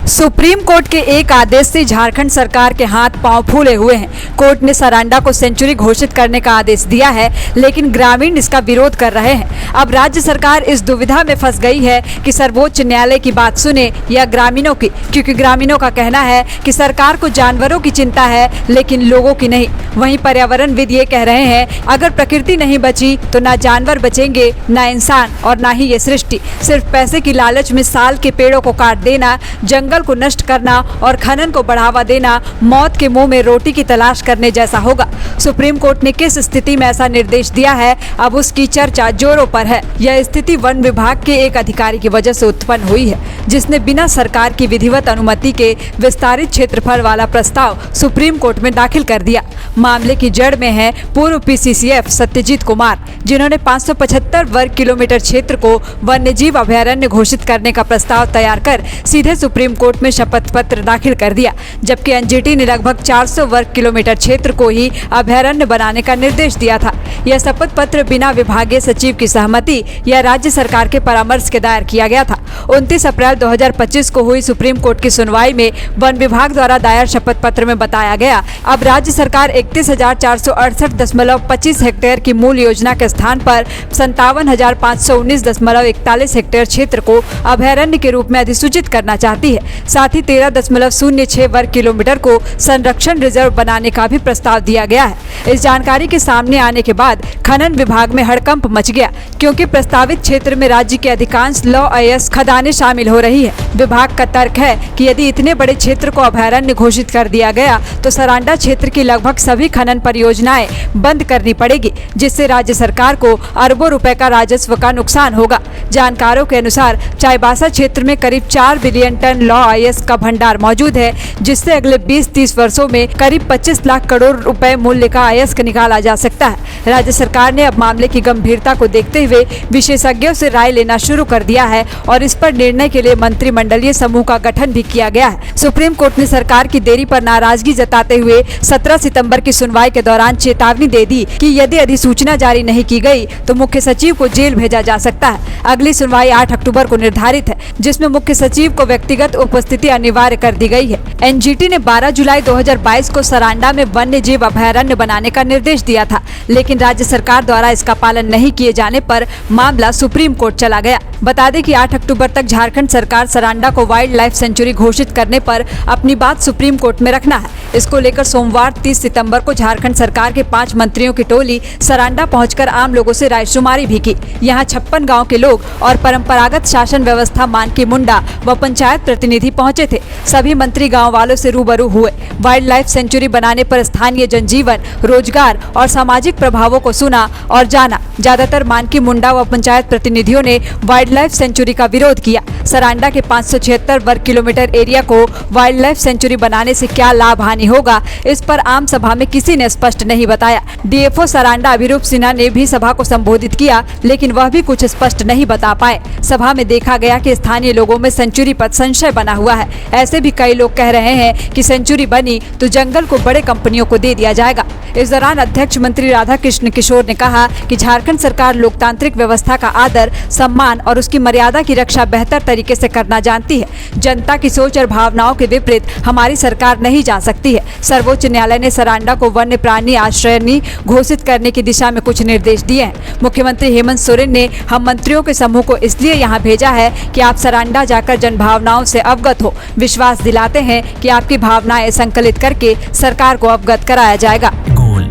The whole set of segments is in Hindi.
सुप्रीम कोर्ट के एक आदेश से झारखंड सरकार के हाथ पांव फूले हुए हैं। कोर्ट ने सरांडा को सेंचुरी घोषित करने का आदेश दिया है, लेकिन ग्रामीण इसका विरोध कर रहे हैं। अब राज्य सरकार इस दुविधा में फंस गई है कि सर्वोच्च न्यायालय की बात सुने या ग्रामीणों की, क्योंकि ग्रामीणों का कहना है कि सरकार को जानवरों की चिंता है लेकिन लोगों की नहीं। वहीं पर्यावरणविद ये कह रहे हैं, अगर प्रकृति नहीं बची तो ना जानवर बचेंगे, ना इंसान और ना ही ये सृष्टि। सिर्फ पैसे की लालच में साल के पेड़ों को काट देना, जंगल को नष्ट करना और खनन को बढ़ावा देना मौत के मुंह में रोटी की तलाश करने जैसा होगा। सुप्रीम कोर्ट ने किस स्थिति में ऐसा निर्देश दिया है, अब उसकी चर्चा जोरों पर है। यह स्थिति वन विभाग के एक अधिकारी की वजह से उत्पन्न हुई है, जिसने बिना सरकार की विधिवत अनुमति के विस्तारित क्षेत्रफल वाला प्रस्ताव सुप्रीम कोर्ट में दाखिल कर दिया। मामले की जड़ में है पूर्व पीसीसीएफ सत्यजीत कुमार, जिन्होंने 575 वर्ग किलोमीटर क्षेत्र को वन्यजीव अभयारण्य घोषित करने का प्रस्ताव तैयार कर सीधे सुप्रीम कोर्ट में शपथ पत्र दाखिल कर दिया, जबकि एनजीटी ने लगभग 400 वर्ग किलोमीटर क्षेत्र को ही अभयारण्य बनाने का निर्देश दिया था। यह शपथ पत्र बिना विभागीय सचिव की सहमति या राज्य सरकार के परामर्श के दायर किया गया था। 29 अप्रैल 2025 को हुई सुप्रीम कोर्ट की सुनवाई में वन विभाग द्वारा दायर शपथ पत्र में बताया गया, अब राज्य सरकार 31,468.25 हेक्टेयर की मूल योजना के स्थान पर 57,519.41 हेक्टेयर क्षेत्र को अभयारण्य के रूप में अधिसूचित करना चाहती है। साथ ही 13.06 वर्ग किलोमीटर को संरक्षण रिजर्व बनाने का भी प्रस्ताव दिया गया है। इस जानकारी के सामने आने के बाद खनन विभाग में हड़कंप मच गया, क्योंकि प्रस्तावित क्षेत्र में राज्य के अधिकांश लौ अयस्क खदानें शामिल हो रही है। विभाग का तर्क है कि यदि इतने बड़े क्षेत्र को अभयारण्य घोषित कर दिया गया तो सरांडा क्षेत्र की लगभग सभी खनन परियोजनाएं बंद करनी पड़ेगी, जिससे राज्य सरकार को अरबों रुपए का राजस्व का नुकसान होगा। जानकारों के अनुसार चाईबासा क्षेत्र में करीब 4 बिलियन टन लौ अयस्क का भंडार मौजूद है, जिससे अगले 20-30 वर्षों में करीब 25 लाख करोड़ रुपए मूल्य का अयस्क निकाला जा सकता है। राज्य सरकार ने अब मामले की गंभीरता को देखते हुए विशेषज्ञों से राय लेना शुरू कर दिया है और इस पर निर्णय के लिए मंत्रिमंडलीय समूह का गठन भी किया गया है। सुप्रीम कोर्ट ने सरकार की देरी पर नाराजगी जताते हुए 17 सितंबर की सुनवाई के दौरान चेतावनी दे दी कि यदि अधिसूचना जारी नहीं की गई तो मुख्य सचिव को जेल भेजा जा सकता है। अगली सुनवाई 8 अक्टूबर को निर्धारित है, जिसमें मुख्य सचिव को व्यक्तिगत उपस्थिति अनिवार्य कर दी गई है। एनजीटी ने 12 जुलाई 2022 को सरांडा में वन्य जीव अभयारण्य बनाने का निर्देश दिया था, लेकिन राज्य सरकार द्वारा इसका पालन नहीं किए जाने पर मामला सुप्रीम कोर्ट चला गया। बता दें कि 8 अक्टूबर तक झारखंड सरकार सरांडा को वाइल्ड लाइफ सेंचुरी घोषित करने पर अपनी बात सुप्रीम कोर्ट में रखना है। इसको लेकर सोमवार 30 सितंबर को झारखंड सरकार के 5 मंत्रियों की टोली सरांडा पहुंचकर आम लोगों से रायशुमारी भी की। यहाँ 56 गाँव के लोग और परंपरागत शासन व्यवस्था मानकी मुंडा व पंचायत प्रतिनिधि पहुंचे थे। सभी मंत्री गाँव वालों से रूबरू हुए। वाइल्ड लाइफ सेंचुरी बनाने पर स्थानीय जनजीवन, रोजगार और सामाजिक प्रभावों को सुना और जाना। ज्यादातर मानकी मुंडा व पंचायत प्रतिनिधियों ने वाइल्ड लाइफ सेंचुरी का विरोध किया। सरांडा के 576 वर्ग किलोमीटर एरिया को वाइल्ड लाइफ सेंचुरी बनाने से क्या लाभ हानि होगा, इस पर आम सभा में किसी ने स्पष्ट नहीं बताया। डीएफओ सरांडा अभिरूप सिन्हा ने भी सभा को संबोधित किया, लेकिन वह भी कुछ स्पष्ट नहीं बता पाए। सभा में देखा गया कि स्थानीय लोगों में सेंचुरी पर संशय बना हुआ है। ऐसे भी कई लोग कह रहे हैं कि सेंचुरी बनी तो जंगल को बड़े कंपनियों को दे दिया जाएगा। इस दौरान अध्यक्ष मंत्री राधा कृष्ण किशोर ने कहा कि झारखंड सरकार लोकतांत्रिक व्यवस्था का आदर, सम्मान और उसकी मर्यादा की रक्षा बेहतर तरीके से करना जानती है। जनता की सोच और भावनाओं के विपरीत हमारी सरकार नहीं जा सकती है। सर्वोच्च न्यायालय ने सरांडा को वन्य प्राणी आश्रयनी घोषित करने की दिशा में कुछ निर्देश दिए हैं। मुख्यमंत्री हेमंत सोरेन ने हम मंत्रियों के समूह को इसलिए यहाँ भेजा है कि आप सरांडा जाकर जनभावनाओं से अवगत हो। विश्वास दिलाते हैं कि आपकी भावनाएं संकलित करके सरकार को अवगत कराया जाएगा।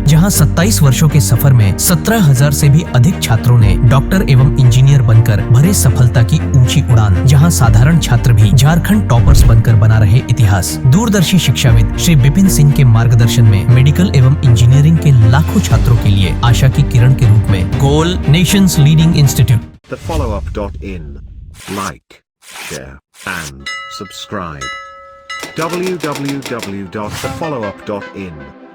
जहां 27 वर्षों के सफर में 17,000 से भी अधिक छात्रों ने डॉक्टर एवं इंजीनियर बनकर भरे सफलता की ऊंची उड़ान, जहां साधारण छात्र भी झारखंड टॉपर्स बनकर बना रहे इतिहास। दूरदर्शी शिक्षाविद श्री विपिन सिंह के मार्गदर्शन में मेडिकल एवं इंजीनियरिंग के लाखों छात्रों के लिए आशा की किरण के रूप में goal nation's leading institute. thefollowup.in Like, share and subscribe. www.thefollowup.in